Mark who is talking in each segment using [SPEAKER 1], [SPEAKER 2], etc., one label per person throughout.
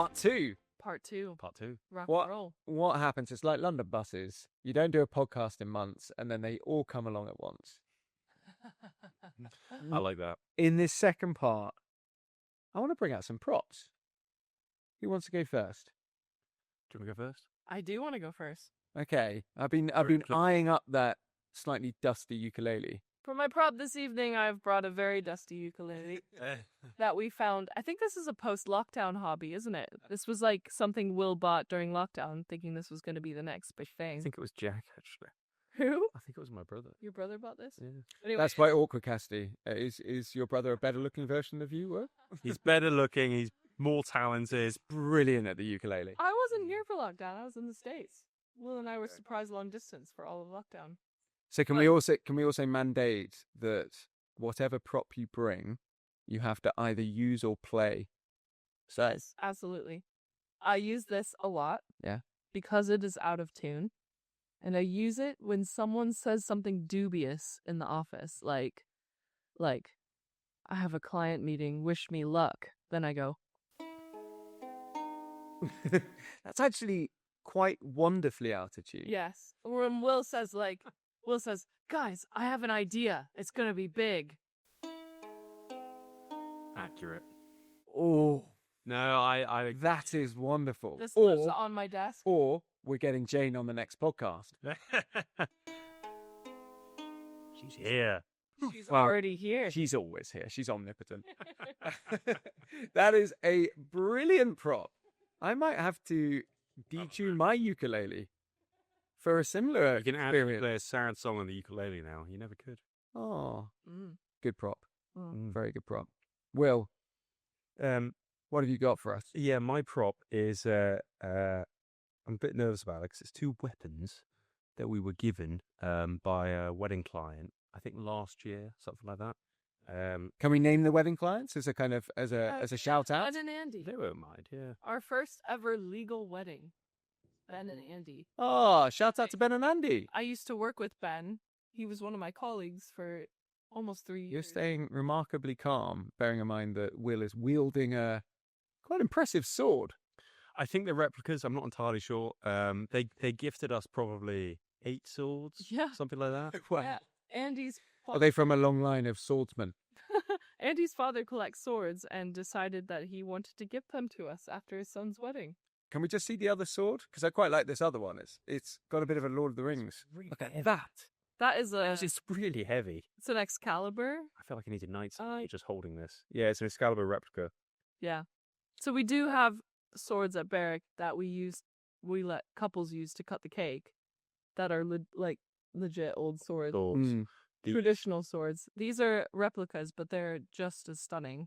[SPEAKER 1] Part 2.
[SPEAKER 2] Part 2.
[SPEAKER 3] Part 2.
[SPEAKER 2] Rock and roll.
[SPEAKER 1] What happens? It's like London buses. You don't do a podcast in months, and then they all come along at once.
[SPEAKER 3] I like that.
[SPEAKER 1] In this second part, I want to bring out some props. Who wants to go first?
[SPEAKER 3] Do you want to go first?
[SPEAKER 2] I do want to go first.
[SPEAKER 1] Okay, I've been eyeing up that slightly dusty ukulele.
[SPEAKER 2] For my prop this evening, I've brought a very dusty ukulele that we found. I think this is a post-lockdown hobby, isn't it? This was like something Will bought during lockdown, thinking this was going to be the next big thing.
[SPEAKER 3] I think it was Jack, actually.
[SPEAKER 2] Who?
[SPEAKER 3] I think it was my brother.
[SPEAKER 2] Your brother bought this?
[SPEAKER 3] Yeah.
[SPEAKER 2] Anyway.
[SPEAKER 1] That's quite awkward, Cassidy. Is your brother a better-looking version of you? Were?
[SPEAKER 3] He's better looking. He's more talented.
[SPEAKER 1] Brilliant at the ukulele.
[SPEAKER 2] I wasn't here for lockdown. I was in the States. Will and I were surprised long distance for all of lockdown.
[SPEAKER 1] So can we also mandate that whatever prop you bring, you have to either use or play? So
[SPEAKER 2] Yes, absolutely. I use this a lot.
[SPEAKER 1] Yeah.
[SPEAKER 2] Because it is out of tune. And I use it when someone says something dubious in the office, like, I have a client meeting, wish me luck. Then I go.
[SPEAKER 1] That's actually quite wonderfully out of tune.
[SPEAKER 2] Yes. Or when Will says, guys, I have an idea. It's going to be big.
[SPEAKER 3] Accurate.
[SPEAKER 1] Oh,
[SPEAKER 3] No, I
[SPEAKER 1] that is wonderful.
[SPEAKER 2] This lives on my desk.
[SPEAKER 1] Or we're getting Jane on the next podcast.
[SPEAKER 3] She's here.
[SPEAKER 2] She's already here.
[SPEAKER 1] She's always here. She's omnipotent. That is a brilliant prop. I might have to detune my ukulele for a similar
[SPEAKER 3] You can
[SPEAKER 1] experience.
[SPEAKER 3] play a sad song on the ukulele now. You never could.
[SPEAKER 1] Oh,
[SPEAKER 2] Mm.
[SPEAKER 1] good prop.
[SPEAKER 2] Mm.
[SPEAKER 1] Very good prop. Will, what have you got for us?
[SPEAKER 3] Yeah, my prop is I'm a bit nervous about it because it's two weapons that we were given by a wedding client. I think last year, something like that.
[SPEAKER 1] Can we name the wedding clients as a kind of as a shout out?
[SPEAKER 2] Ben and Andy.
[SPEAKER 3] They won't mind. Yeah.
[SPEAKER 2] Our first ever legal wedding. Ben and Andy.
[SPEAKER 1] Oh, shout out to Ben and Andy.
[SPEAKER 2] I used to work with Ben. He was one of my colleagues for almost 3 years.
[SPEAKER 1] You're staying remarkably calm, bearing in mind that Will is wielding a quite impressive sword.
[SPEAKER 3] I think they're replicas. I'm not entirely sure. They gifted us probably 8 swords.
[SPEAKER 2] Yeah.
[SPEAKER 3] Something like that.
[SPEAKER 1] Wow.
[SPEAKER 2] Yeah. Andy's
[SPEAKER 1] Are they from a long line of swordsmen?
[SPEAKER 2] Andy's father collects swords and decided that he wanted to give them to us after his son's wedding.
[SPEAKER 1] Can we just see the other sword? Because I quite like this other one. It's got a bit of a Lord of the Rings.
[SPEAKER 3] Look at that.
[SPEAKER 2] That is
[SPEAKER 3] It's really heavy.
[SPEAKER 2] it's an Excalibur.
[SPEAKER 3] I feel like I need a knight's just holding this. Yeah, it's an Excalibur replica.
[SPEAKER 2] Yeah. So we do have swords at Barrack that we let couples use to cut the cake that are legit old swords.
[SPEAKER 3] Swords.
[SPEAKER 1] Mm.
[SPEAKER 2] Traditional swords. These are replicas, but they're just as stunning.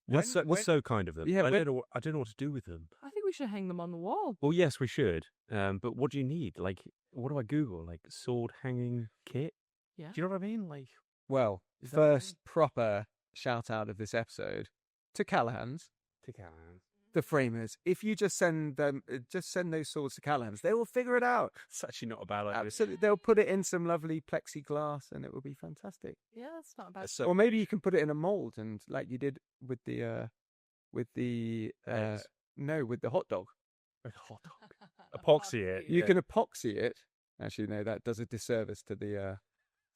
[SPEAKER 3] What's so kind of them?
[SPEAKER 1] Yeah,
[SPEAKER 3] I don't know what to do with them.
[SPEAKER 2] I think we should hang them on the wall.
[SPEAKER 3] Well, yes, we should. But what do you need? Like, what do I Google? Like, sword hanging kit?
[SPEAKER 2] Yeah.
[SPEAKER 3] Do you know what I mean? Like,
[SPEAKER 1] Well,
[SPEAKER 3] Is that
[SPEAKER 1] first proper shout out of this episode to Callahan's,
[SPEAKER 3] to Callahan.
[SPEAKER 1] the framers. If you just send those swords to Callahan's, they will figure it out.
[SPEAKER 3] It's actually not a bad idea.
[SPEAKER 1] Absolutely, they'll put it in some lovely plexiglass, and it will be fantastic.
[SPEAKER 2] Yeah, that's not bad.
[SPEAKER 3] So,
[SPEAKER 1] Or maybe you can put it in a mold, and like you did with the
[SPEAKER 3] Eggs.
[SPEAKER 1] with the hot dog.
[SPEAKER 3] hot dog. Epoxy it.
[SPEAKER 1] You
[SPEAKER 3] yeah.
[SPEAKER 1] can epoxy it. Actually, no, that does a disservice to the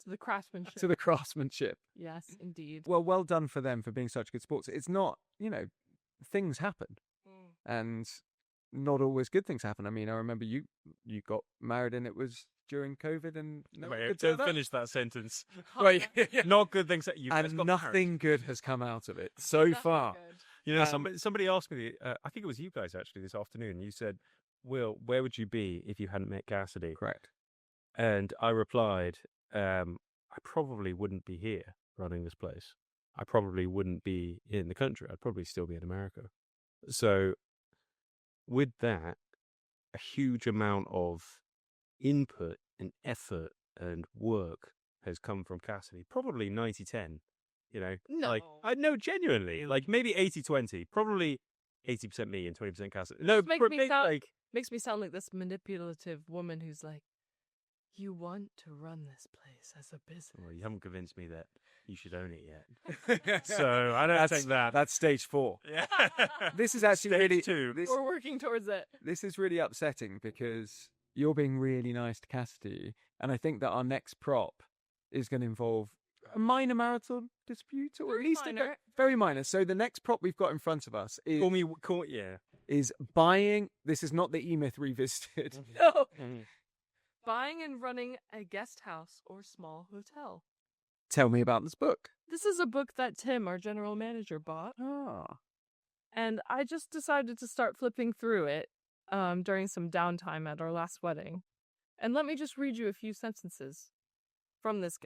[SPEAKER 2] To the craftsmanship.
[SPEAKER 1] to the craftsmanship.
[SPEAKER 2] Yes, indeed.
[SPEAKER 1] Well done for them for being such good sports. It's not, things happen, and not always good things happen. I mean, I remember you got married, and it was during COVID, and
[SPEAKER 3] Wait, don't finish that sentence.
[SPEAKER 1] Right,
[SPEAKER 3] Not good things that you guys
[SPEAKER 1] and
[SPEAKER 3] got
[SPEAKER 1] nothing good has come out of it so far.
[SPEAKER 3] You know, somebody asked me, I think it was you guys actually this afternoon. You said, Will, where would you be if you hadn't met Cassidy?
[SPEAKER 1] Correct.
[SPEAKER 3] And I replied, I probably wouldn't be here running this place. I probably wouldn't be in the country. I'd probably still be in America. So with that, a huge amount of input and effort and work has come from Cassidy. Probably 90-10,
[SPEAKER 2] No.
[SPEAKER 3] Like, I know genuinely, like maybe 80-20, probably 80% me and 20% Cassidy. No,
[SPEAKER 2] Makes me sound like this manipulative woman who's like, You want to run this place as a business.
[SPEAKER 3] Well, you haven't convinced me that you should own it yet. So I don't take that.
[SPEAKER 1] That's stage 4.
[SPEAKER 3] Yeah.
[SPEAKER 1] This is actually
[SPEAKER 3] Stage
[SPEAKER 1] really
[SPEAKER 3] 2.
[SPEAKER 2] We're working towards it.
[SPEAKER 1] This is really upsetting because you're being really nice to Cassidy, and I think that our next prop is going to involve a minor marital dispute, or
[SPEAKER 2] Very
[SPEAKER 1] at least
[SPEAKER 2] minor.
[SPEAKER 1] very minor. So the next prop we've got in front of us is is buying. This is not the E-Myth revisited.
[SPEAKER 2] No. Buying and running a guest house or small hotel.
[SPEAKER 1] Tell me about this book.
[SPEAKER 2] This is a book that Tim, our general manager, bought. And I just decided to start flipping through it during some downtime at our last wedding. And let me just read you a few sentences from this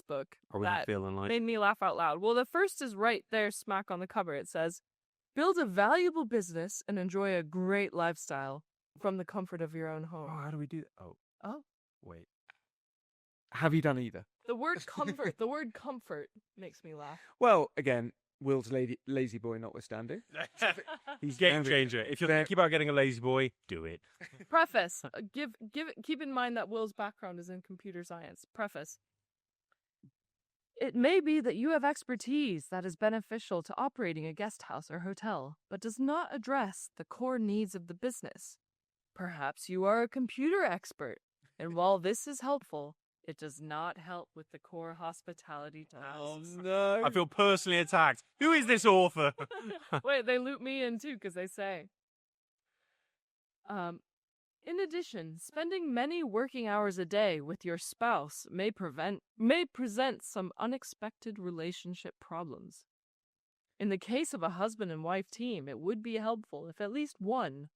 [SPEAKER 2] book
[SPEAKER 3] Are we
[SPEAKER 2] that
[SPEAKER 3] feeling like
[SPEAKER 2] made me laugh out loud. Well, the first is right there, smack on the cover. It says, "Build a valuable business and enjoy a great lifestyle from the comfort of your own home."
[SPEAKER 3] how do we do that?
[SPEAKER 2] Oh.
[SPEAKER 3] Wait.
[SPEAKER 1] Have you done either?
[SPEAKER 2] The word comfort, the word comfort makes me laugh.
[SPEAKER 1] Well, again, Will's lazy boy notwithstanding.
[SPEAKER 3] He's game changer. If you're thinking about getting a lazy boy, do it.
[SPEAKER 2] Preface. Keep in mind that Will's background is in computer science. Preface. It may be that you have expertise that is beneficial to operating a guest house or hotel, but does not address the core needs of the business. Perhaps you are a computer expert, and while this is helpful, it does not help with the core hospitality tasks.
[SPEAKER 1] No.
[SPEAKER 3] I feel personally attacked. Who is this author?
[SPEAKER 2] Wait, they loop me in too, because they say. In addition, spending many working hours a day with your spouse may present some unexpected relationship problems. In the case of a husband and wife team, it would be helpful if at least one,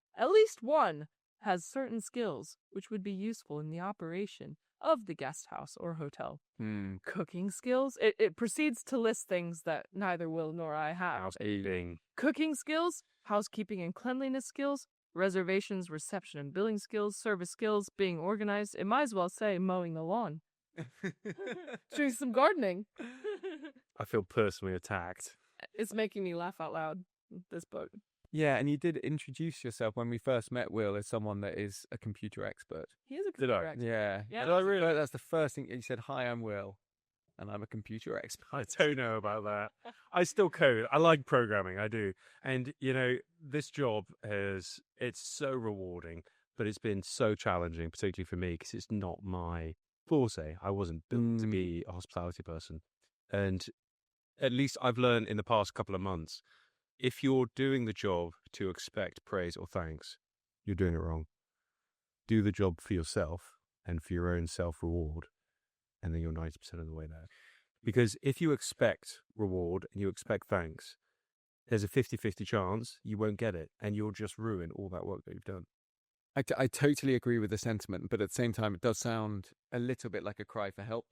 [SPEAKER 2] has certain skills which would be useful in the operation of the guest house or hotel. Cooking skills. It proceeds to list things that neither Will nor I have.
[SPEAKER 3] Housekeeping.
[SPEAKER 2] Cooking skills, housekeeping and cleanliness skills, reservations, reception and billing skills, service skills, being organized. It might as well say mowing the lawn. Doing some gardening.
[SPEAKER 3] I feel personally attacked.
[SPEAKER 2] It's making me laugh out loud, this book.
[SPEAKER 1] Yeah, and you did introduce yourself when we first met Will as someone that is a computer expert.
[SPEAKER 2] He is a
[SPEAKER 3] Did I?
[SPEAKER 2] computer expert.
[SPEAKER 1] Yeah.
[SPEAKER 2] Yeah.
[SPEAKER 1] Did I really? That's the first thing you said. Hi, I'm Will, and I'm a computer expert.
[SPEAKER 3] I don't know about that. I still code. I like programming. I do. And, this job it's so rewarding, but it's been so challenging, particularly for me, because it's not my forte. I wasn't built to be a hospitality person. And at least I've learned in the past couple of months, if you're doing the job to expect praise or thanks, you're doing it wrong. Do the job for yourself and for your own self-reward, and then you're 90% of the way there. Because if you expect reward and you expect thanks, there's a 50-50 chance you won't get it, and you'll just ruin all that work that you've done.
[SPEAKER 1] I totally agree with the sentiment, but at the same time, it does sound a little bit like a cry for help.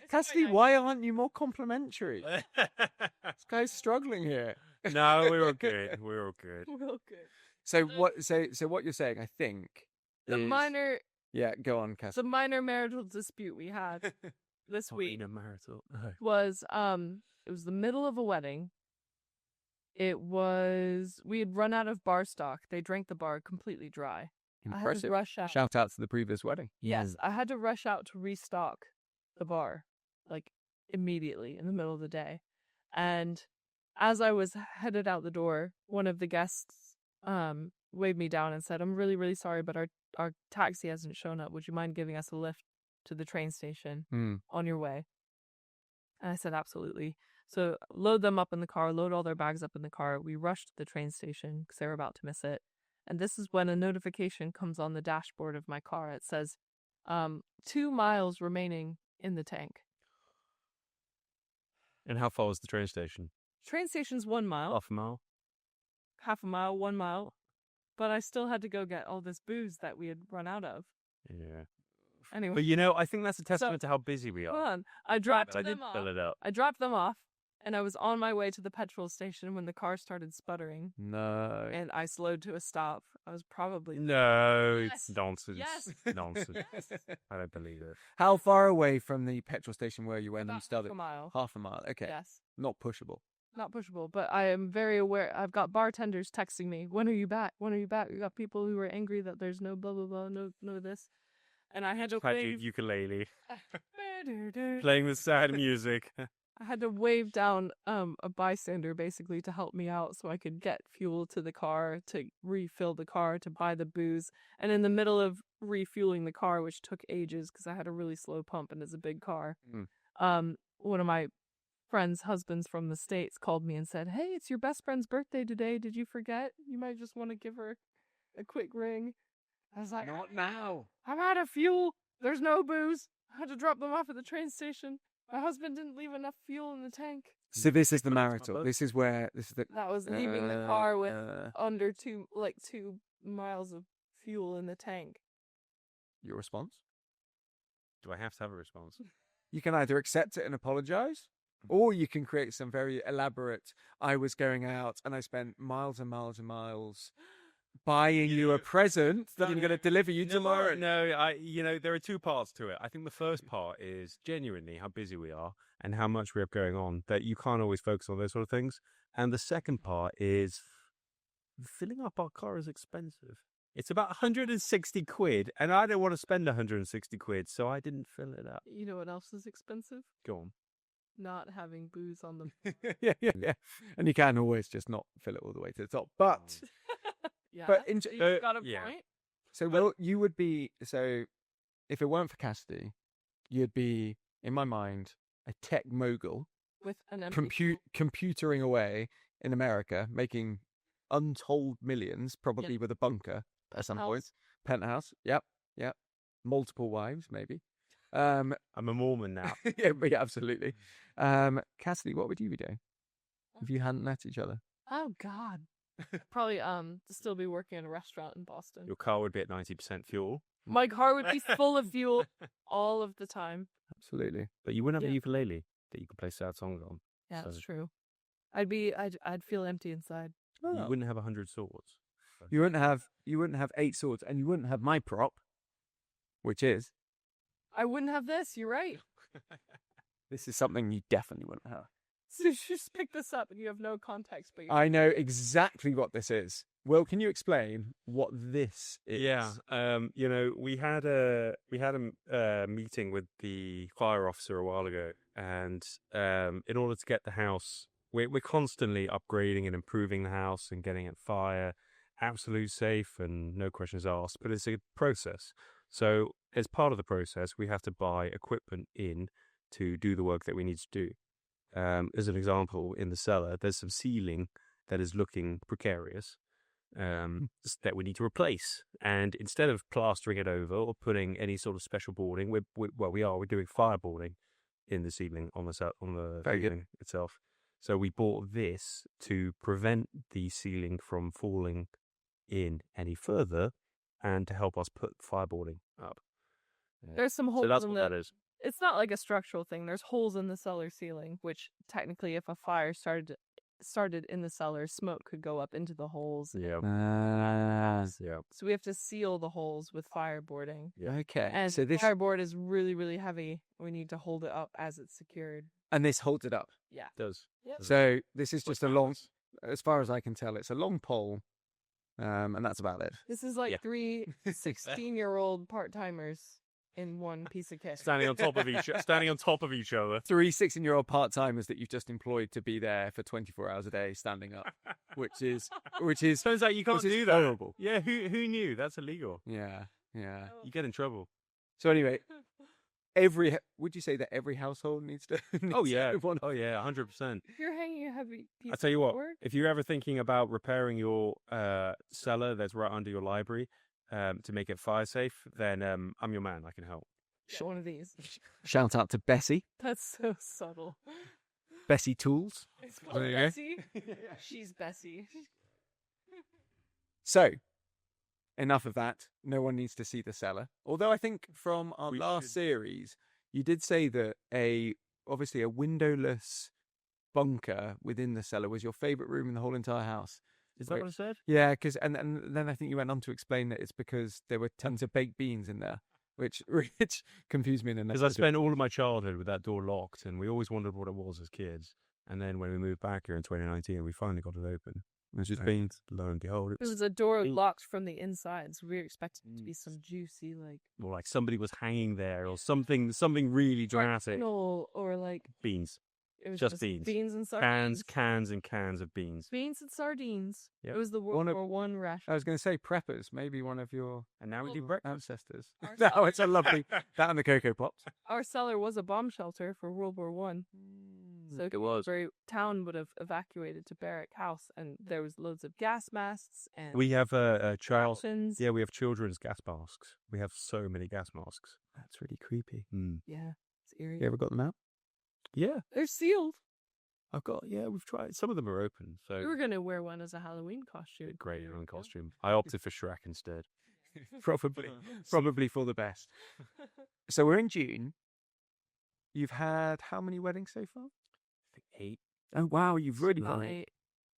[SPEAKER 1] Cassidy, why aren't you more complimentary? This guy's struggling here.
[SPEAKER 3] No, we're all good. We're all good.
[SPEAKER 2] Real good.
[SPEAKER 1] So what you're saying, I think,
[SPEAKER 2] The
[SPEAKER 1] is...
[SPEAKER 2] minor
[SPEAKER 1] Yeah, go on, Cassidy.
[SPEAKER 2] the minor marital dispute we had this week
[SPEAKER 3] marital.
[SPEAKER 2] was it was the middle of a wedding. We had run out of bar stock. They drank the bar completely dry. I had
[SPEAKER 1] Impressive.
[SPEAKER 2] to rush out.
[SPEAKER 1] Shout out to the previous wedding.
[SPEAKER 2] Yes, I had to rush out to restock the bar, like immediately in the middle of the day. And as I was headed out the door, one of the guests waved me down and said, "I'm really, really sorry, but our taxi hasn't shown up. Would you mind giving us a lift to the train station on your way?" And I said, "Absolutely." So load them up in the car, load all their bags up in the car. We rushed to the train station because they were about to miss it. And this is when a notification comes on the dashboard of my car. It says, 2 miles remaining in the tank.
[SPEAKER 3] And how far was the train station?
[SPEAKER 2] Train station's 1 mile.
[SPEAKER 3] Half a mile?
[SPEAKER 2] Half a mile, 1 mile. But I still had to go get all this booze that we had run out of.
[SPEAKER 3] Yeah.
[SPEAKER 2] Anyway.
[SPEAKER 3] But I think that's a testament to how busy we are.
[SPEAKER 2] Hold on. I dropped
[SPEAKER 3] I
[SPEAKER 2] them
[SPEAKER 3] did
[SPEAKER 2] off.
[SPEAKER 3] fill it up.
[SPEAKER 2] I dropped them off, and I was on my way to the petrol station when the car started sputtering.
[SPEAKER 1] No.
[SPEAKER 2] And I slowed to a stop. I was probably...
[SPEAKER 3] No,
[SPEAKER 2] Yes.
[SPEAKER 3] it's nonsense.
[SPEAKER 2] Yes.
[SPEAKER 3] Nonsense.
[SPEAKER 2] Yes.
[SPEAKER 3] I don't believe it.
[SPEAKER 1] How far away from the petrol station were you when
[SPEAKER 2] About
[SPEAKER 1] them started?
[SPEAKER 2] half a mile.
[SPEAKER 1] Half a mile. Okay.
[SPEAKER 2] Yes.
[SPEAKER 1] Not pushable.
[SPEAKER 2] Not pushable, but I am very aware. I've got bartenders texting me, "When are you back? When are you back?" We got people who are angry that there's no blah, blah, blah, no this. and I had to
[SPEAKER 3] Playing
[SPEAKER 2] wave.
[SPEAKER 3] ukulele, playing the sad music.
[SPEAKER 2] I had to wave down a bystander basically to help me out so I could get fuel to the car, to refill the car, to buy the booze. And in the middle of refueling the car, which took ages because I had a really slow pump and it's a big car, one of my friend's husbands from the States called me and said, "Hey, it's your best friend's birthday today. Did you forget? You might just want to give her a quick ring." I was like,
[SPEAKER 1] Not now.
[SPEAKER 2] "I'm out of fuel. There's no booze. I had to drop them off at the train station. My husband didn't leave enough fuel in the tank."
[SPEAKER 1] So this is the marital. This is the.
[SPEAKER 2] That was leaving the car with under 2 miles of fuel in the tank.
[SPEAKER 1] Your response?
[SPEAKER 3] Do I have to have a response?
[SPEAKER 1] You can either accept it and apologize, or you can create some very elaborate. I was going out and I spent miles and miles and miles buying you a present that I'm going to deliver you tomorrow.
[SPEAKER 3] No, there are two parts to it. I think the first part is genuinely how busy we are and how much we have going on that you can't always focus on those sort of things. And the second part is filling up our car is expensive. It's about 160 quid, and I don't want to spend 160 quid, so I didn't fill it up.
[SPEAKER 2] You know what else is expensive?
[SPEAKER 3] Go on.
[SPEAKER 2] Not having booze on them.
[SPEAKER 1] yeah. And you can always just not fill it all the way to the top. But
[SPEAKER 2] Yeah,
[SPEAKER 1] but
[SPEAKER 2] you've got a
[SPEAKER 3] yeah.
[SPEAKER 2] point.
[SPEAKER 1] So well, you would be if it weren't for Cassidy, you'd be in my mind a tech mogul
[SPEAKER 2] With an empty
[SPEAKER 1] computering away in America, making untold millions, probably with a bunker at some point. Penthouse. Yep. Multiple wives, maybe.
[SPEAKER 3] I'm a Mormon now.
[SPEAKER 1] yeah, absolutely. Cassidy, what would you be doing if you hadn't met each other?
[SPEAKER 2] Oh God. Probably to still be working in a restaurant in Boston.
[SPEAKER 3] Your car would be at 90% fuel.
[SPEAKER 2] My car would be full of fuel all of the time.
[SPEAKER 1] Absolutely.
[SPEAKER 3] But you wouldn't have a ukulele that you could play sad songs on.
[SPEAKER 2] Yeah, that's true. I'd feel empty inside.
[SPEAKER 3] You wouldn't have 100 swords.
[SPEAKER 1] You wouldn't have 8 swords, and you wouldn't have my prop, which is
[SPEAKER 2] I wouldn't have this. You're right.
[SPEAKER 1] this is something you definitely wouldn't have.
[SPEAKER 2] So you just pick this up and you have no context. But
[SPEAKER 1] I know exactly what this is. Will, can you explain what this is?
[SPEAKER 3] Yeah, we had a meeting with the fire officer a while ago, and in order to get the house, we're constantly upgrading and improving the house and getting it fire absolute safe and no questions asked. But it's a process. So as part of the process, we have to buy equipment in to do the work that we need to do. As an example, in the cellar, there's some ceiling that is looking precarious that we need to replace. And instead of plastering it over or putting any sort of special boarding, we're doing fireboarding in the ceiling on the ceiling itself. So we bought this to prevent the ceiling from falling in any further and to help us put fireboarding up.
[SPEAKER 2] There's some holes
[SPEAKER 3] so that's
[SPEAKER 2] in
[SPEAKER 3] what that is.
[SPEAKER 2] It's not like a structural thing. There's holes in the cellar ceiling, which technically, if a fire started in the cellar, smoke could go up into the holes.
[SPEAKER 3] Yeah.
[SPEAKER 2] So we have to seal the holes with fireboarding.
[SPEAKER 1] Yeah. Okay.
[SPEAKER 2] And
[SPEAKER 1] so this
[SPEAKER 2] fireboard is really, really heavy. We need to hold it up as it's secured.
[SPEAKER 1] and this holds it up.
[SPEAKER 2] Yeah.
[SPEAKER 3] It does.
[SPEAKER 2] Yep.
[SPEAKER 1] So this is just a long, as far as I can tell, it's a long pole, and that's about it.
[SPEAKER 2] This is like 3 16-year-old part-timers in one piece of kit.
[SPEAKER 3] Standing on top of each other.
[SPEAKER 1] 3 16-year-old part-timers that you've just employed to be there for 24 hours a day standing up, which is
[SPEAKER 3] turns out you can't do that.
[SPEAKER 1] Horrible.
[SPEAKER 3] Yeah, who knew? That's illegal.
[SPEAKER 1] Yeah.
[SPEAKER 3] You get in trouble.
[SPEAKER 1] So anyway, would you say that every household needs to?
[SPEAKER 3] Oh yeah, 100%.
[SPEAKER 2] If you're hanging a heavy piece
[SPEAKER 3] I tell you what,
[SPEAKER 2] of board,
[SPEAKER 3] if you're ever thinking about repairing your cellar that's right under your library to make it fire safe, then I'm your man. I can help.
[SPEAKER 2] get one of these.
[SPEAKER 1] Shout out to Bessie,
[SPEAKER 2] That's so subtle.
[SPEAKER 1] Bessie Tools.
[SPEAKER 2] It's called
[SPEAKER 1] There you go.
[SPEAKER 2] Bessie. She's Bessie.
[SPEAKER 1] So, enough of that. No one needs to see the cellar. Although I think from our last series, you did say that obviously a windowless bunker within the cellar was your favourite room in the whole entire house.
[SPEAKER 3] Is that what I said?
[SPEAKER 1] Yeah, because and then I think you went on to explain that it's because there were tons of baked beans in there, which confused me.
[SPEAKER 3] Because I spent all of my childhood with that door locked, and we always wondered what it was as kids. And then when we moved back here in 2019, we finally got it open.
[SPEAKER 1] It was
[SPEAKER 3] just beans. Lo and behold,
[SPEAKER 2] It was a door locked from the inside, so we were expecting it to be some juicy, like
[SPEAKER 3] or like somebody was hanging there, or something really dramatic.
[SPEAKER 2] or like
[SPEAKER 3] Beans,
[SPEAKER 2] it was
[SPEAKER 3] just beans.
[SPEAKER 2] beans and sardines.
[SPEAKER 3] Cans and cans of beans.
[SPEAKER 2] Beans and sardines.
[SPEAKER 3] Yep.
[SPEAKER 2] It was the World War One ration.
[SPEAKER 1] I was going to say preppers, maybe one of your
[SPEAKER 3] And now we do breakfast.
[SPEAKER 1] ancestors.
[SPEAKER 2] Our
[SPEAKER 1] No, it's a lovely that and the Cocoa Pops.
[SPEAKER 2] Our cellar was a bomb shelter for World War One. So
[SPEAKER 3] It was.
[SPEAKER 2] every town would have evacuated to Barrack House, and there was loads of gas masks and
[SPEAKER 3] We have a child.
[SPEAKER 2] rations.
[SPEAKER 3] Yeah, we have children's gas masks. We have so many gas masks.
[SPEAKER 1] That's really creepy.
[SPEAKER 2] Yeah, it's eerie.
[SPEAKER 1] You ever got them out?
[SPEAKER 3] Yeah,
[SPEAKER 2] They're sealed.
[SPEAKER 3] I've got. Yeah, we've tried. Some of them are open. So
[SPEAKER 2] We were gonna wear one as a Halloween costume.
[SPEAKER 3] great in costume. I opted for Shrek instead.
[SPEAKER 1] Probably for the best. So we're in June. You've had how many weddings so far?
[SPEAKER 3] I think 8.
[SPEAKER 1] Oh wow, you've really
[SPEAKER 2] About
[SPEAKER 1] done it.
[SPEAKER 2] 8.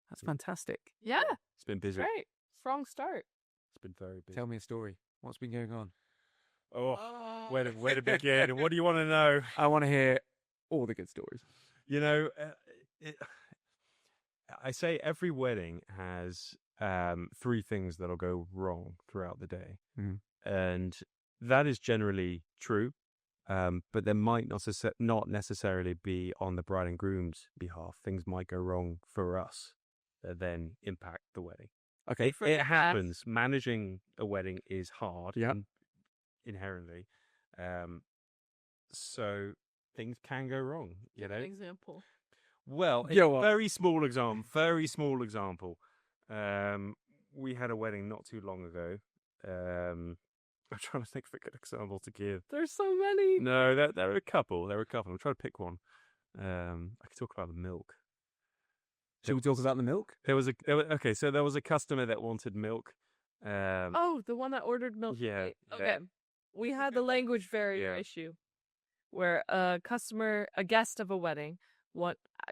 [SPEAKER 1] That's fantastic.
[SPEAKER 2] Yeah,
[SPEAKER 3] It's been busy.
[SPEAKER 2] great. Strong start.
[SPEAKER 3] It's been very busy.
[SPEAKER 1] Tell me a story. What's been going on?
[SPEAKER 3] Oh, where to begin? What do you want to know?
[SPEAKER 1] I want to hear all the good stories.
[SPEAKER 3] You know, I say every wedding has 3 things that'll go wrong throughout the day.
[SPEAKER 1] Mhm.
[SPEAKER 3] And that is generally true. But there might not necessarily be on the bride and groom's behalf. Things might go wrong for us that then impact the wedding.
[SPEAKER 1] Okay,
[SPEAKER 3] It happens. Managing a wedding is hard
[SPEAKER 1] Yeah.
[SPEAKER 3] inherently. So things can go wrong, you know?
[SPEAKER 2] An example.
[SPEAKER 3] Well,
[SPEAKER 1] Go on.
[SPEAKER 3] very small example. We had a wedding not too long ago. I'm trying to think of a good example to give.
[SPEAKER 2] There's so many.
[SPEAKER 3] No, there are a couple. I'm trying to pick one. I could talk about the milk.
[SPEAKER 1] Should we talk about the milk?
[SPEAKER 3] There was a customer that wanted milk.
[SPEAKER 2] Oh, the one that ordered milk.
[SPEAKER 3] Yeah,
[SPEAKER 2] Right.
[SPEAKER 3] yeah.
[SPEAKER 2] Okay. We had the language barrier
[SPEAKER 3] Yeah.
[SPEAKER 2] issue where a guest of a wedding,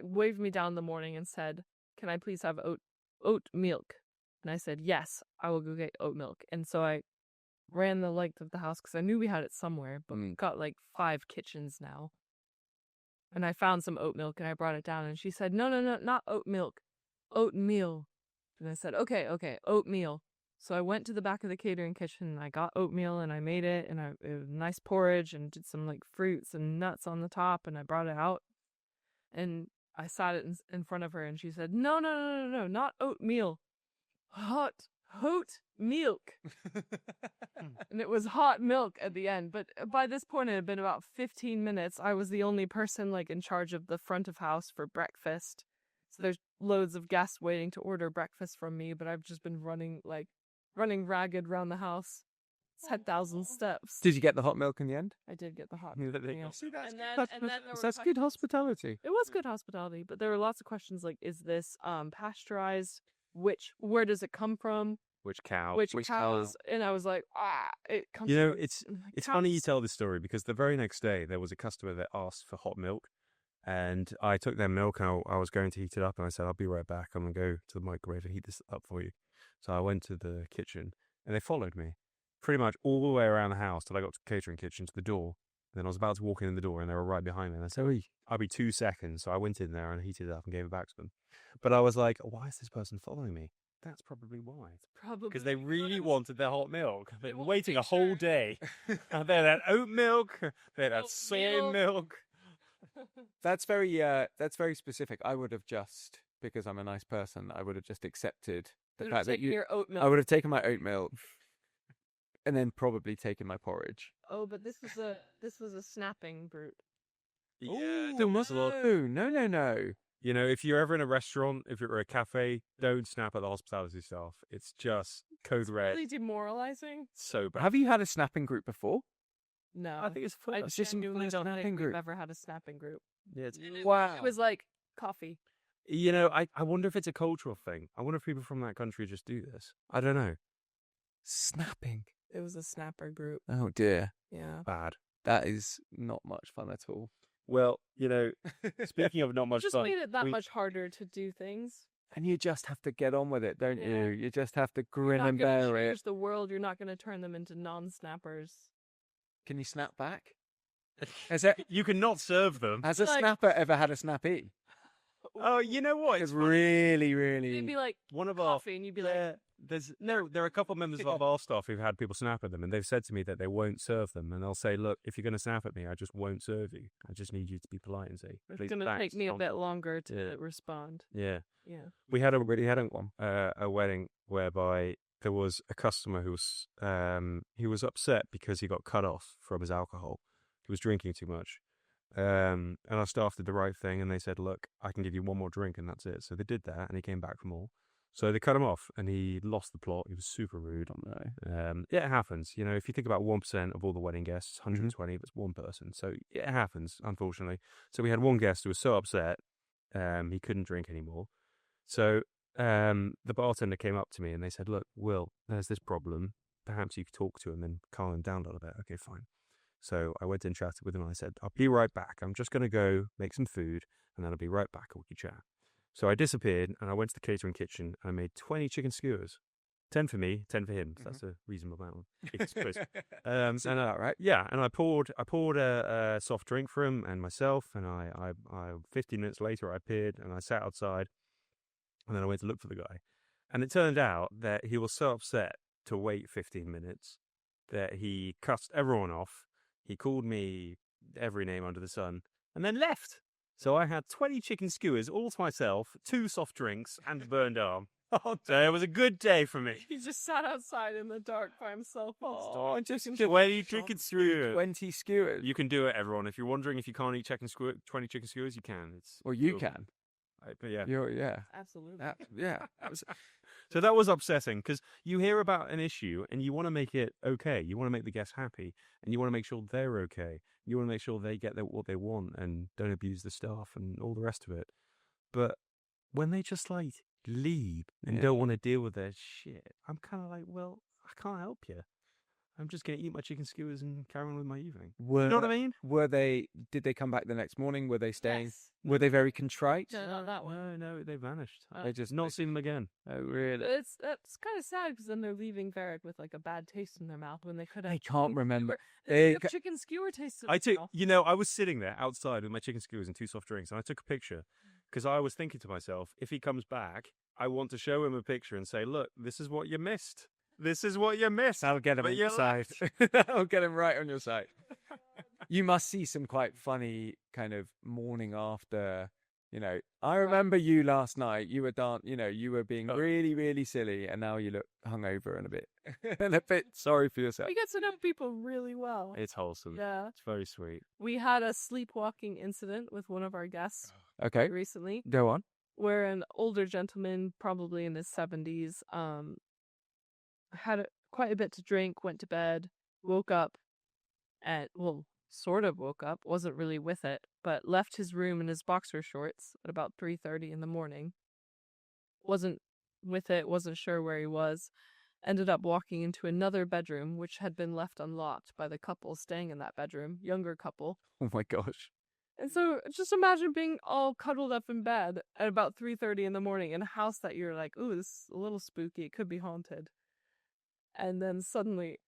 [SPEAKER 2] waved me down in the morning and said, "Can I please have oat milk?" And I said, "Yes, I will go get oat milk." And so I ran the length of the house because I knew we had it somewhere, but we've got like 5 kitchens now. And I found some oat milk and I brought it down and she said, no, not oat milk, oatmeal. And I said, okay, oatmeal. So I went to the back of the catering kitchen and I got oatmeal and I made it and it was nice porridge and did some like fruits and nuts on the top and I brought it out and I sat it in front of her and she said, no, not oatmeal, hot milk. And it was hot milk at the end. But by this point, it had been about 15 minutes. I was the only person like in charge of the front of house for breakfast. So there's loads of guests waiting to order breakfast from me, but I've just been running ragged around the house. 10,000 steps.
[SPEAKER 1] Did you get the hot milk in the end?
[SPEAKER 2] I did get the hot
[SPEAKER 1] Yeah,
[SPEAKER 2] milk.
[SPEAKER 1] there you go.
[SPEAKER 2] Yeah.
[SPEAKER 1] See,
[SPEAKER 2] And then there were
[SPEAKER 1] that's
[SPEAKER 2] questions.
[SPEAKER 1] good hospitality.
[SPEAKER 2] It was good hospitality, but there were lots of questions like, is this pasteurized? Where does it come from?
[SPEAKER 3] Which cow?
[SPEAKER 2] Which
[SPEAKER 1] Which
[SPEAKER 2] cows? And I was like, it comes.
[SPEAKER 3] You know,
[SPEAKER 2] from-
[SPEAKER 3] it's
[SPEAKER 2] I'm like,
[SPEAKER 3] it's funny you
[SPEAKER 2] cows.
[SPEAKER 3] tell this story because the very next day there was a customer that asked for hot milk, and I took their milk and I was going to heat it up, and I said, "I'll be right back. I'm gonna go to the microwave and heat this up for you." So I went to the kitchen, and they followed me pretty much all the way around the house till I got to the catering kitchen to the door. And then I was about to walk in the door, and they were right behind me. And I said, "Oi, I'll be 2 seconds." So I went in there and heated it up and gave it back to them. But I was like, "Why is this person following me?" That's probably why.
[SPEAKER 2] Probably
[SPEAKER 3] Because they really wanted their hot milk. They've been
[SPEAKER 2] want
[SPEAKER 3] waiting a
[SPEAKER 2] picture.
[SPEAKER 3] whole day. And they had oat milk. They had
[SPEAKER 2] Oat
[SPEAKER 3] soy
[SPEAKER 2] milk.
[SPEAKER 3] milk.
[SPEAKER 1] That's very specific. I would have just, because I'm a nice person, I would have just accepted the
[SPEAKER 2] Who'd
[SPEAKER 1] fact that
[SPEAKER 2] take
[SPEAKER 1] you.
[SPEAKER 2] your oat milk.
[SPEAKER 1] I would have taken my oat milk, and then probably taken my porridge.
[SPEAKER 2] Oh, but this was a snapping brute.
[SPEAKER 3] Yeah,
[SPEAKER 1] there was no.
[SPEAKER 3] You know, if you're ever in a restaurant, if you're at a cafe, don't snap at the hospitality staff. It's just code red.
[SPEAKER 2] Really demoralizing.
[SPEAKER 3] So bad.
[SPEAKER 1] Have you had a snapping group before?
[SPEAKER 2] No,
[SPEAKER 3] I think it's fun.
[SPEAKER 2] I
[SPEAKER 1] It's just
[SPEAKER 2] genuinely
[SPEAKER 1] some
[SPEAKER 2] don't
[SPEAKER 1] snapping
[SPEAKER 2] think
[SPEAKER 1] group.
[SPEAKER 2] we've ever had a snapping group.
[SPEAKER 3] Yeah, it's,
[SPEAKER 1] Wow.
[SPEAKER 2] It was like coffee.
[SPEAKER 3] you know, I wonder if it's a cultural thing. I wonder if people from that country just do this. I don't know.
[SPEAKER 1] Snapping.
[SPEAKER 2] It was a snapper group.
[SPEAKER 1] Oh dear,
[SPEAKER 2] Yeah.
[SPEAKER 3] Bad.
[SPEAKER 1] that is not much fun at all.
[SPEAKER 3] Well, you know, speaking of not much
[SPEAKER 2] Just
[SPEAKER 3] fun,
[SPEAKER 2] made it that
[SPEAKER 3] we-
[SPEAKER 2] much harder to do things.
[SPEAKER 1] And you just have to get on with it, don't
[SPEAKER 2] Yeah.
[SPEAKER 1] you? You just have to
[SPEAKER 2] You're
[SPEAKER 1] grin
[SPEAKER 2] not
[SPEAKER 1] and
[SPEAKER 2] gonna
[SPEAKER 1] bear it.
[SPEAKER 2] change the world. You're not going to turn them into non-snappers.
[SPEAKER 1] Can you snap back? Has, there,
[SPEAKER 3] you cannot serve them.
[SPEAKER 1] has a
[SPEAKER 2] Like-
[SPEAKER 1] snapper ever had a snappy?
[SPEAKER 3] Oh, you know what?
[SPEAKER 1] It's really,
[SPEAKER 2] You'd
[SPEAKER 1] really.
[SPEAKER 2] be like
[SPEAKER 3] One of our
[SPEAKER 2] coffee, and you'd be like,
[SPEAKER 3] there are a couple of members of our staff who've had people snap at them, and they've said to me that they won't serve them, and they'll say, "Look, if you're going to snap at me, I just won't serve you. I just need you to be polite and say,
[SPEAKER 2] it's
[SPEAKER 3] please,
[SPEAKER 2] gonna
[SPEAKER 3] thanks,
[SPEAKER 2] take me a
[SPEAKER 3] Tom."
[SPEAKER 2] bit longer to
[SPEAKER 3] Yeah.
[SPEAKER 2] respond.
[SPEAKER 3] Yeah,
[SPEAKER 2] Yeah.
[SPEAKER 3] we had
[SPEAKER 1] Really hadn't one.
[SPEAKER 3] a wedding whereby there was a customer who was upset because he got cut off from his alcohol. He was drinking too much. And our staff did the right thing, and they said, "Look, I can give you one more drink, and that's it." So they did that, and he came back for more. So they cut him off, and he lost the plot. He was super rude. Yeah, it happens. You know, if you think about 1% of all the wedding guests, 120, if it's one person. So it happens, unfortunately. So we had one guest who was so upset, he couldn't drink anymore. So the bartender came up to me, and they said, "Look, Will, there's this problem. Perhaps you could talk to him and calm him down a little bit." Okay, fine. So I went and chatted with him, and I said, "I'll be right back. I'm just going to go make some food, and then I'll be right back, and we can chat." So I disappeared, and I went to the catering kitchen, and I made 20 chicken skewers. 10 for me, 10 for him. So that's a reasonable amount of chicken skewers.
[SPEAKER 1] Sound that right?
[SPEAKER 3] Yeah, and I poured a soft drink for him and myself, and I 15 minutes later, I appeared, and I sat outside, and then I went to look for the guy. And it turned out that he was so upset to wait 15 minutes that he cussed everyone off. He called me every name under the sun, and then left. So I had 20 chicken skewers all to myself, 2 soft drinks, and a burned arm. So it was a good day for me.
[SPEAKER 2] He just sat outside in the dark by himself.
[SPEAKER 1] Oh, just
[SPEAKER 3] 20 chicken skewers.
[SPEAKER 1] 20 skewers.
[SPEAKER 3] You can do it, everyone. If you're wondering if you can't eat 20 chicken skewers, you can.
[SPEAKER 1] Well, you can.
[SPEAKER 3] But yeah.
[SPEAKER 1] Yeah.
[SPEAKER 2] Absolutely.
[SPEAKER 1] Yeah.
[SPEAKER 3] So that was upsetting because you hear about an issue and you want to make it okay. You want to make the guests happy and you want to make sure they're okay. You want to make sure they get what they want and don't abuse the staff and all the rest of it. But when they just like leave and don't want to deal with their shit, I'm kind of like, well, I can't help you. I'm just going to eat my chicken skewers and carry on with my evening. You know what I mean?
[SPEAKER 1] Did they come back the next morning? Were they staying?
[SPEAKER 2] Yes.
[SPEAKER 1] Were they very contrite?
[SPEAKER 2] No, not that one.
[SPEAKER 3] No, they vanished.
[SPEAKER 1] They just
[SPEAKER 3] Not seen them again.
[SPEAKER 1] Oh, really?
[SPEAKER 2] It's kind of sad because then they're leaving Varric with like a bad taste in their mouth when they could have.
[SPEAKER 1] I can't remember.
[SPEAKER 2] They have chicken skewer taste.
[SPEAKER 3] I was sitting there outside with my chicken skewers and 2 soft drinks, and I took a picture because I was thinking to myself, if he comes back, I want to show him a picture and say, "Look, this is what you missed. This is what you missed."
[SPEAKER 1] I'll get him on your side. I'll get him right on your side. You must see some quite funny kind of morning after. You know, I remember you last night. You were you were being really, really silly, and now you look hungover and a bit sorry for yourself.
[SPEAKER 2] We get to know people really well.
[SPEAKER 3] It's wholesome.
[SPEAKER 2] Yeah.
[SPEAKER 3] It's very sweet.
[SPEAKER 2] We had a sleepwalking incident with one of our guests
[SPEAKER 1] Okay,
[SPEAKER 2] recently,
[SPEAKER 1] go on.
[SPEAKER 2] where an older gentleman, probably in his 70s, had quite a bit to drink, went to bed, woke up, and, well, sort of woke up, wasn't really with it, but left his room in his boxer shorts at about 3:30 in the morning. Wasn't with it, wasn't sure where he was. Ended up walking into another bedroom, which had been left unlocked by the couple staying in that bedroom, younger couple.
[SPEAKER 1] Oh my gosh.
[SPEAKER 2] And so just imagine being all cuddled up in bed at about 3:30 in the morning in a house that you're like, ooh, this is a little spooky. It could be haunted. And then suddenly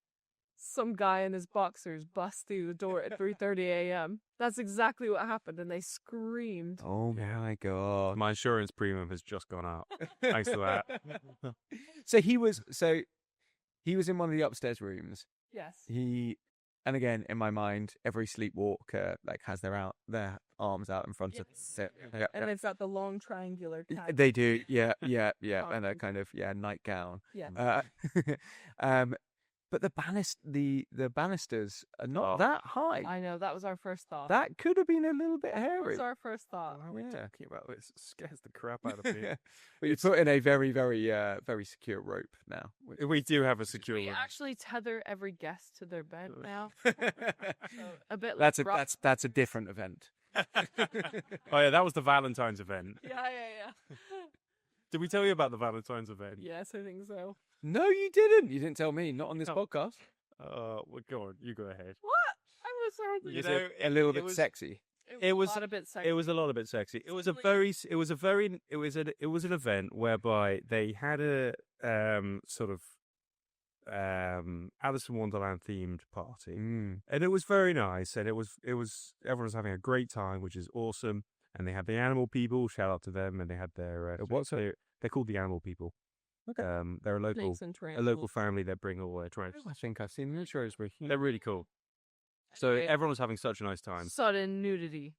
[SPEAKER 2] some guy in his boxers busts through the door at 3:30 a.m. That's exactly what happened. And they screamed.
[SPEAKER 1] Oh my god.
[SPEAKER 3] My insurance premium has just gone up. Thanks to that.
[SPEAKER 1] So he was in one of the upstairs rooms.
[SPEAKER 2] Yes.
[SPEAKER 1] And again, in my mind, every sleepwalker like has their arms out in front of it. Yeah,
[SPEAKER 2] And they've got the long triangular tag.
[SPEAKER 1] they do, yeah, and a kind of nightgown.
[SPEAKER 2] Yeah.
[SPEAKER 1] But the banisters are not that high.
[SPEAKER 2] I know, that was our first thought.
[SPEAKER 1] That could have been a little bit
[SPEAKER 2] That
[SPEAKER 1] hairy.
[SPEAKER 2] was our first thought.
[SPEAKER 3] What are we talking about? It scares the crap out of me.
[SPEAKER 1] But you put in a very, very, very secure rope now.
[SPEAKER 3] We do have a secure
[SPEAKER 2] We
[SPEAKER 3] room.
[SPEAKER 2] actually tether every guest to their bed now. A bit like
[SPEAKER 1] That's
[SPEAKER 2] rock-
[SPEAKER 1] that's a different event.
[SPEAKER 3] Oh yeah, that was the Valentine's event.
[SPEAKER 2] Yeah.
[SPEAKER 3] Did we tell you about the Valentine's event?
[SPEAKER 2] Yes, I think so.
[SPEAKER 1] No, you didn't. You didn't tell me. Not on this podcast.
[SPEAKER 3] Well, go on. You go ahead.
[SPEAKER 2] What? I was hardly.
[SPEAKER 3] You
[SPEAKER 1] Is
[SPEAKER 3] know,
[SPEAKER 1] it a little
[SPEAKER 3] it
[SPEAKER 1] bit
[SPEAKER 3] was-
[SPEAKER 1] sexy?
[SPEAKER 3] it was-
[SPEAKER 2] a lot of bit sexy.
[SPEAKER 3] It was a lot of bit sexy. It was an event whereby they had a sort of Alice in Wonderland themed party,
[SPEAKER 1] Mm.
[SPEAKER 3] and it was very nice. And it was everyone was having a great time, which is awesome. and they had the animal people. Shout out to them, and they had their they're called the animal people.
[SPEAKER 1] Okay.
[SPEAKER 3] They're a local
[SPEAKER 2] Snakes and
[SPEAKER 3] local
[SPEAKER 2] tarantulas.
[SPEAKER 3] family that bring all their tribes.
[SPEAKER 1] I think I've seen the intros were huge.
[SPEAKER 3] They're really cool. So
[SPEAKER 2] Anyway,
[SPEAKER 3] everyone was having such a nice time.
[SPEAKER 2] Sudden nudity.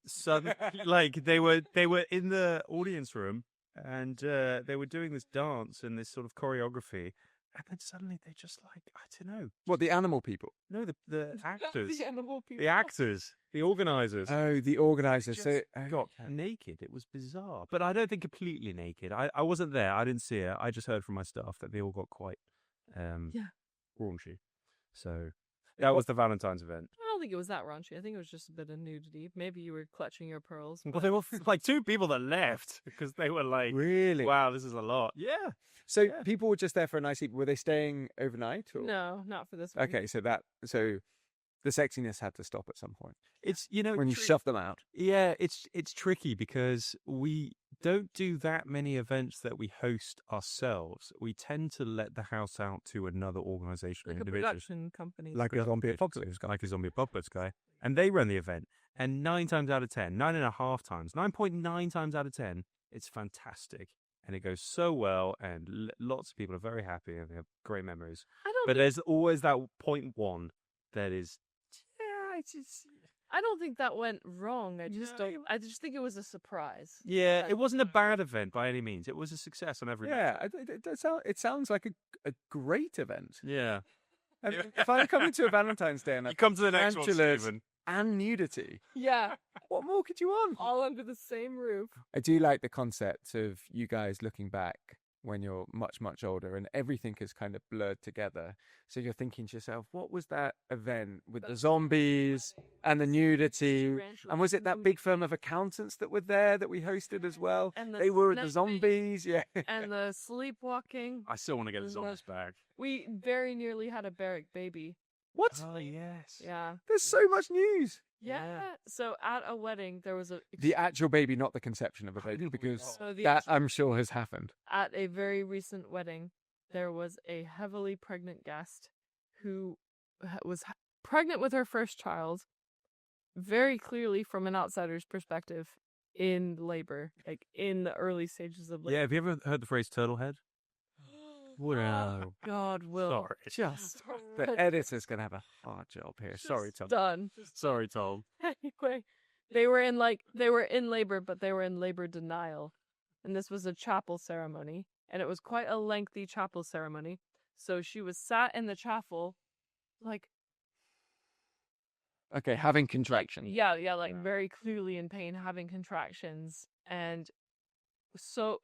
[SPEAKER 3] Like they were in the audience room, and they were doing this dance and this sort of choreography, and then suddenly they just like, I don't know.
[SPEAKER 1] What, the animal people?
[SPEAKER 3] No, the actors,
[SPEAKER 2] The animal people.
[SPEAKER 3] the actors, the organisers.
[SPEAKER 1] Oh, the organisers.
[SPEAKER 3] Just
[SPEAKER 1] So
[SPEAKER 3] got naked. It was bizarre, but I don't think completely naked. I wasn't there. I didn't see it. I just heard from my staff that they all got quite raunchy. So that was the Valentine's event.
[SPEAKER 2] I don't think it was that raunchy. I think it was just a bit of nudity. Maybe you were clutching your pearls.
[SPEAKER 3] Well, there were like 2 people that left because they were like,
[SPEAKER 1] really?
[SPEAKER 3] "Wow, this is a lot." Yeah.
[SPEAKER 1] So people were just there for a nice evening. Were they staying overnight? Or?
[SPEAKER 2] No, not for this one.
[SPEAKER 1] Okay, so the sexiness had to stop at some point
[SPEAKER 3] It's
[SPEAKER 1] when you shove them out.
[SPEAKER 3] Yeah, it's tricky because we don't do that many events that we host ourselves. We tend to let the house out to another organisation,
[SPEAKER 2] Like a
[SPEAKER 3] individual,
[SPEAKER 2] production company.
[SPEAKER 1] Like a zombie apocalypse guy.
[SPEAKER 3] like a zombie apocalypse guy, and they run the event. And 9 times out of 10, 9.5 times, 9.9 times out of 10, it's fantastic. And it goes so well, and lots of people are very happy and they have great memories. But there's always that 0.1 that is,
[SPEAKER 2] I don't think that went wrong. I just think it was a surprise.
[SPEAKER 3] yeah, it wasn't a bad event by any means. It was a success on every
[SPEAKER 1] Yeah, it sounds like a great event.
[SPEAKER 3] Yeah.
[SPEAKER 1] If I'm coming to a Valentine's Day and
[SPEAKER 3] You come to the next one,
[SPEAKER 1] tarantulas
[SPEAKER 3] Stephen.
[SPEAKER 1] and nudity,
[SPEAKER 2] Yeah,
[SPEAKER 1] what more could you want?
[SPEAKER 2] all under the same roof.
[SPEAKER 1] I do like the concept of you guys looking back when you're much, much older and everything is kind of blurred together. So you're thinking to yourself, what was that event with the zombies and the nudity? And was it that big firm of accountants that were there that we hosted as well?
[SPEAKER 2] And
[SPEAKER 1] They were the
[SPEAKER 2] snake
[SPEAKER 1] zombies, yeah.
[SPEAKER 2] and the sleepwalking.
[SPEAKER 3] I still want to get the zombies back.
[SPEAKER 2] We very nearly had a barrack baby.
[SPEAKER 1] What?
[SPEAKER 3] Oh, yes.
[SPEAKER 2] Yeah.
[SPEAKER 1] There's so much news.
[SPEAKER 2] Yeah. So at a wedding, there was
[SPEAKER 1] The actual baby, not the conception of a baby, because
[SPEAKER 2] So the
[SPEAKER 1] that
[SPEAKER 2] actual-
[SPEAKER 1] I'm sure has happened.
[SPEAKER 2] at a very recent wedding, there was a heavily pregnant guest who was pregnant with her first child, very clearly from an outsider's perspective, in labor, like in the early stages of labor.
[SPEAKER 3] Yeah, have you ever heard the phrase turtle head? Wow.
[SPEAKER 2] God, Will.
[SPEAKER 3] Sorry.
[SPEAKER 1] Just the editor's gonna have a hard job here. Sorry, Tom.
[SPEAKER 2] Done.
[SPEAKER 3] Sorry, Tom.
[SPEAKER 2] Anyway, they were in labor, but they were in labor denial. And this was a chapel ceremony, and it was quite a lengthy chapel ceremony. So she was sat in the chapel, like,
[SPEAKER 1] Okay, having contractions.
[SPEAKER 2] yeah, very clearly in pain, having contractions, and so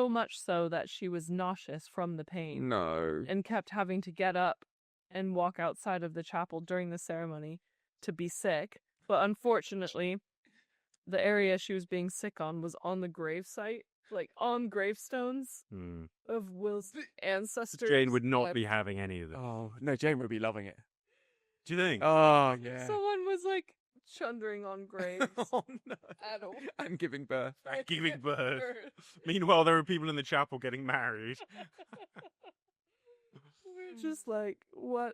[SPEAKER 2] much so that she was nauseous from the pain
[SPEAKER 1] No.
[SPEAKER 2] and kept having to get up and walk outside of the chapel during the ceremony to be sick. But unfortunately, the area she was being sick on was on the grave site, like on gravestones of Will's ancestors.
[SPEAKER 3] Jane would not be having any of them.
[SPEAKER 1] Oh no, Jane would be loving it.
[SPEAKER 3] Do you think?
[SPEAKER 1] Oh yeah.
[SPEAKER 2] Someone was like chundering on graves.
[SPEAKER 1] Oh no.
[SPEAKER 2] At all.
[SPEAKER 1] And giving birth.
[SPEAKER 3] Giving birth. Meanwhile, there are people in the chapel getting married.
[SPEAKER 2] We're just like, what?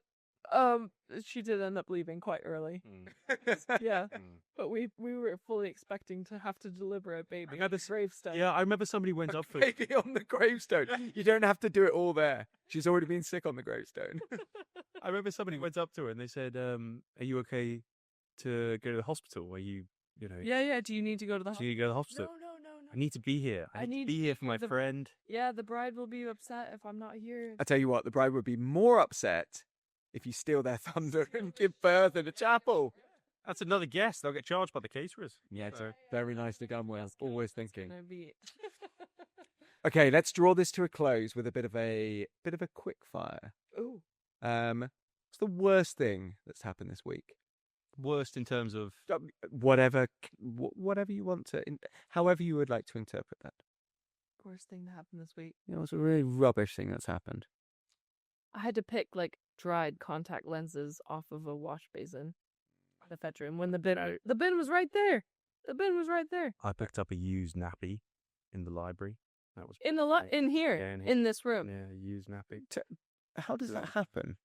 [SPEAKER 2] She did end up leaving quite early. Yeah, but we were fully expecting to have to deliver a baby at the gravestone.
[SPEAKER 3] Yeah, I remember somebody went up for
[SPEAKER 1] Baby on the gravestone. You don't have to do it all there. She's already been sick on the gravestone.
[SPEAKER 3] I remember somebody went up to her and they said, "Are you okay to go to the hospital? Are you know?
[SPEAKER 2] Yeah. Do you need to go to the
[SPEAKER 3] Do you need to go to the
[SPEAKER 2] hospital?
[SPEAKER 3] hospital?
[SPEAKER 2] No.
[SPEAKER 3] I need to be here. I need to be here for my friend."
[SPEAKER 2] Yeah, the bride will be upset if I'm not here.
[SPEAKER 1] I tell you what, the bride would be more upset if you steal their thunder and give birth in a chapel.
[SPEAKER 3] That's another guest. They'll get charged by the caterers.
[SPEAKER 1] Yeah, it's very nicely done, Will. Always thinking.
[SPEAKER 2] Gonna be...
[SPEAKER 1] Okay, let's draw this to a close with a bit of a quick fire.
[SPEAKER 2] Ooh.
[SPEAKER 1] What's the worst thing that's happened this week?
[SPEAKER 3] Worst in terms of
[SPEAKER 1] Whatever you want to, however you would like to interpret that.
[SPEAKER 2] Worst thing that happened this week.
[SPEAKER 1] It was a really rubbish thing that's happened.
[SPEAKER 2] I had to pick like dried contact lenses off of a wash basin in the bedroom when the bin was right there. The bin was right there.
[SPEAKER 3] I picked up a used nappy in the library. That was
[SPEAKER 2] in here,
[SPEAKER 3] Yeah,
[SPEAKER 2] in this room.
[SPEAKER 3] yeah, used nappy.
[SPEAKER 1] How does that happen?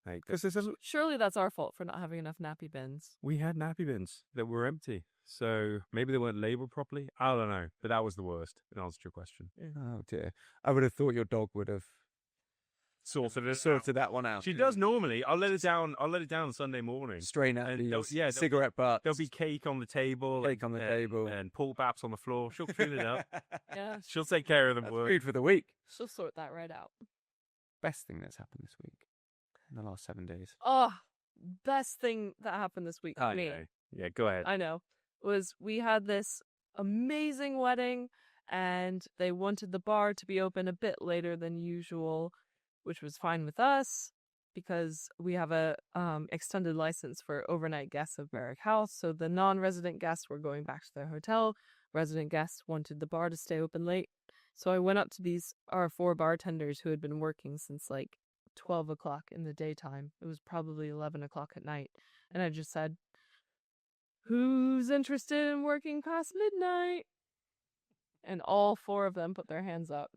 [SPEAKER 3] Like,
[SPEAKER 1] Because there's
[SPEAKER 2] Surely that's our fault for not having enough nappy bins.
[SPEAKER 3] we had nappy bins that were empty. So maybe they weren't labeled properly. I don't know, but that was the worst. In answer to your question,
[SPEAKER 1] Oh dear. I would have thought your dog would have sorted that one out.
[SPEAKER 3] She does normally. I'll let it down. I'll let it down Sunday morning.
[SPEAKER 1] Strain out
[SPEAKER 3] And
[SPEAKER 1] the cigarette butts.
[SPEAKER 3] There'll be cake on the table. And Paul Baps on the floor. She'll clean it up.
[SPEAKER 2] Yeah,
[SPEAKER 3] She'll take care of the
[SPEAKER 1] That's
[SPEAKER 3] work.
[SPEAKER 1] food for the week.
[SPEAKER 2] she'll sort that right out.
[SPEAKER 1] Best thing that's happened this week in the last 7 days.
[SPEAKER 2] Oh, best thing that happened this week for
[SPEAKER 3] I
[SPEAKER 2] me.
[SPEAKER 3] know. Yeah, go ahead.
[SPEAKER 2] I know. Was we had this amazing wedding and they wanted the bar to be open a bit later than usual, which was fine with us because we have a extended license for overnight guests of Merrick House. So the non-resident guests were going back to their hotel. Resident guests wanted the bar to stay open late. So I went up to our 4 bartenders who had been working since like 12 o'clock in the daytime. It was probably 11 o'clock at night. And I just said, who's interested in working past midnight? And all 4 of them put their hands up.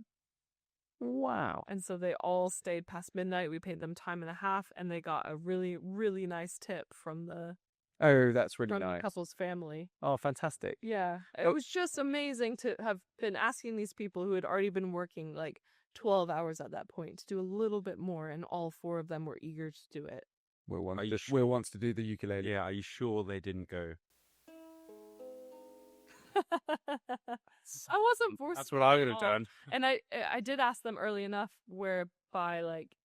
[SPEAKER 1] Wow.
[SPEAKER 2] And so they all stayed past midnight. We paid them time and a half, and they got a really, really nice tip from the
[SPEAKER 1] That's really
[SPEAKER 2] the
[SPEAKER 1] nice.
[SPEAKER 2] couple's family.
[SPEAKER 1] Oh, fantastic.
[SPEAKER 2] Yeah. It was just amazing to have been asking these people who had already been working like 12 hours at that point to do a little bit more, and all 4 of them were eager to do it.
[SPEAKER 1] Will wants to do the ukulele.
[SPEAKER 3] Yeah, are you sure they didn't go?
[SPEAKER 2] I wasn't forced.
[SPEAKER 3] That's what I would have done.
[SPEAKER 2] And I did ask them early enough whereby like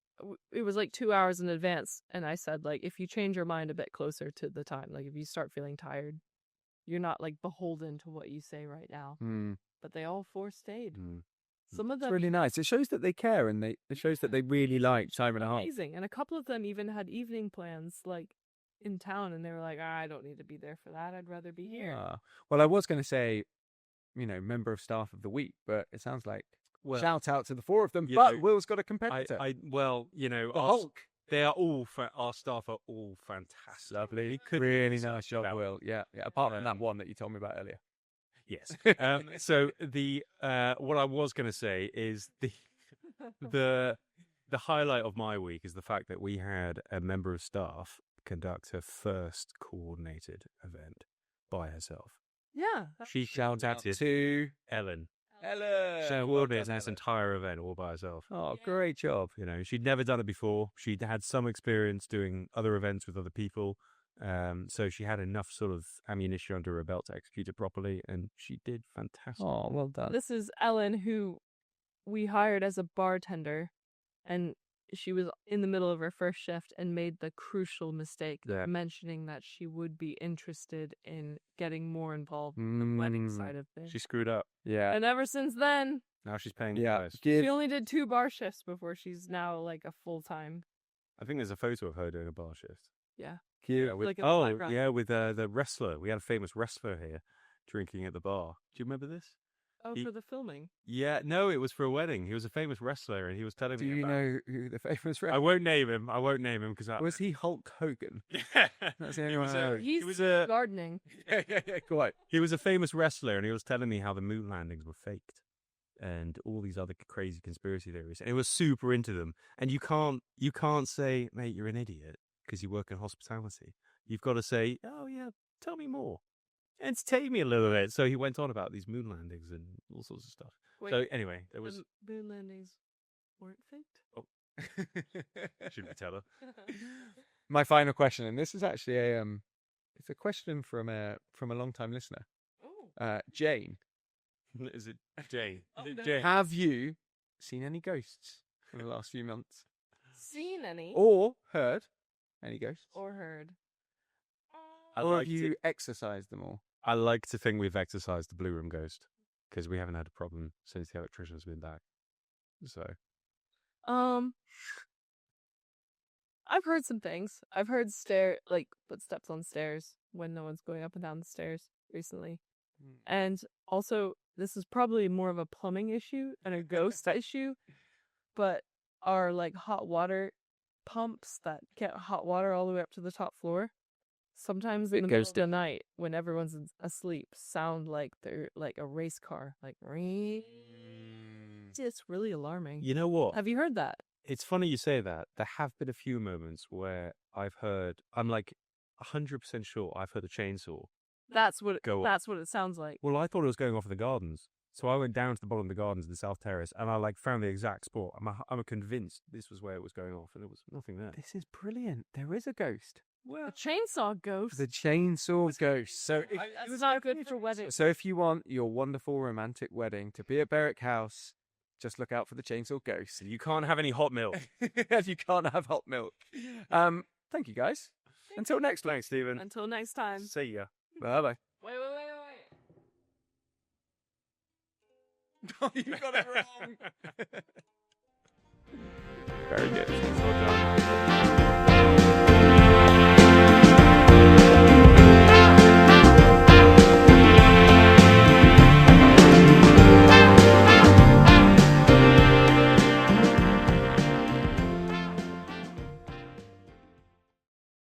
[SPEAKER 2] it was like 2 hours in advance, and I said like if you change your mind a bit closer to the time, like if you start feeling tired, you're not like beholden to what you say right now. But they all 4 stayed. Some of them
[SPEAKER 1] It's really nice. It shows that they care, and it shows that they really like time and a half.
[SPEAKER 2] amazing, and a couple of them even had evening plans like in town, and they were like, I don't need to be there for that. I'd rather be here.
[SPEAKER 1] Well, I was going to say, member of staff of the week, but it sounds like shout out to the 4 of them. But Will's got a competitor. the Hulk.
[SPEAKER 3] They are all. Our staff are all fantastic.
[SPEAKER 1] Lovely. Really nice job, Will. Yeah. Apart from that one that you told me about earlier.
[SPEAKER 3] Yes. So what I was going to say is the highlight of my week is the fact that we had a member of staff conduct her first coordinated event by herself.
[SPEAKER 2] Yeah.
[SPEAKER 3] She shouted out
[SPEAKER 1] to
[SPEAKER 3] Ellen.
[SPEAKER 1] Ellen.
[SPEAKER 3] She coordinated this entire event all by herself.
[SPEAKER 1] Oh, great job.
[SPEAKER 3] She'd never done it before. She'd had some experience doing other events with other people. So she had enough sort of ammunition under her belt to execute it properly, and she did fantastic.
[SPEAKER 1] Oh, well done.
[SPEAKER 2] This is Ellen, who we hired as a bartender, and she was in the middle of her first shift and made the crucial mistake of mentioning that she would be interested in getting more involved in the wedding side of things.
[SPEAKER 3] She screwed up.
[SPEAKER 1] Yeah.
[SPEAKER 2] And ever since then,
[SPEAKER 3] Now she's paying the price.
[SPEAKER 2] she only did 2 bar shifts before she's now like a full-time.
[SPEAKER 3] I think there's a photo of her doing a bar shift.
[SPEAKER 2] Yeah.
[SPEAKER 1] Cute.
[SPEAKER 3] Yeah, with,
[SPEAKER 2] Like in the background.
[SPEAKER 3] with the wrestler. We had a famous wrestler here drinking at the bar. Do you remember this?
[SPEAKER 2] Oh, for the filming.
[SPEAKER 3] Yeah, no, it was for a wedding. He was a famous wrestler, and he was telling me.
[SPEAKER 1] Do you know who the famous wrestler?
[SPEAKER 3] I won't name him. Because
[SPEAKER 1] Was he Hulk Hogan?
[SPEAKER 3] Yeah,
[SPEAKER 1] That's the only one I know.
[SPEAKER 2] He's gardening.
[SPEAKER 1] Yeah, quite.
[SPEAKER 3] He was a famous wrestler, and he was telling me how the moon landings were faked, and all these other crazy conspiracy theories. And it was super into them. And you can't say, mate, you're an idiot because you work in hospitality. You've got to say, oh yeah, tell me more. Entertain me a little bit. So he went on about these moon landings and all sorts of stuff.
[SPEAKER 2] Wait,
[SPEAKER 3] so anyway, there was
[SPEAKER 2] the moon landings weren't faked?
[SPEAKER 3] Oh. Should we tell her?
[SPEAKER 1] My final question, and this is actually it's a question from a long-time listener, Jane.
[SPEAKER 3] Is it Jane?
[SPEAKER 2] Oh, no.
[SPEAKER 3] Jane?
[SPEAKER 1] Have you seen any ghosts in the last few months,
[SPEAKER 2] Seen any?
[SPEAKER 1] or heard any ghosts,
[SPEAKER 2] Or heard?
[SPEAKER 1] or have you exorcised them all?
[SPEAKER 3] I like to think we've exercised the Blue Room ghost because we haven't had a problem since the electrician's been back. So,
[SPEAKER 2] I've heard some things. I've heard footsteps on stairs when no one's going up and down the stairs recently. And also, this is probably more of a plumbing issue and a ghost issue, but our like hot water pumps that get hot water all the way up to the top floor, sometimes in the middle of the night when everyone's asleep, sound like they're like a race car, like it's really alarming.
[SPEAKER 3] you know what?
[SPEAKER 2] Have you heard that?
[SPEAKER 3] It's funny you say that. There have been a few moments where I'm like 100% sure I've heard a chainsaw
[SPEAKER 2] That's what
[SPEAKER 3] Go on.
[SPEAKER 2] that's what it sounds like.
[SPEAKER 3] Well, I thought it was going off in the gardens. So I went down to the bottom of the gardens in the South Terrace, and I found the exact spot. I'm convinced this was where it was going off, and there was nothing there.
[SPEAKER 1] This is brilliant. There is a ghost.
[SPEAKER 2] A chainsaw ghost.
[SPEAKER 1] The chainsaw ghost. So
[SPEAKER 2] That's not good for weddings.
[SPEAKER 1] So if you want your wonderful romantic wedding to be at Berwick House, just look out for the chainsaw ghost.
[SPEAKER 3] You can't have any hot milk.
[SPEAKER 1] If you can't have hot milk. Thank you guys. Until next time.
[SPEAKER 3] Thanks, Stephen.
[SPEAKER 2] Until next time.
[SPEAKER 3] See ya.
[SPEAKER 1] Bye bye.
[SPEAKER 2] Wait.
[SPEAKER 1] Oh, you got it wrong. Very good.
[SPEAKER 3] Well done.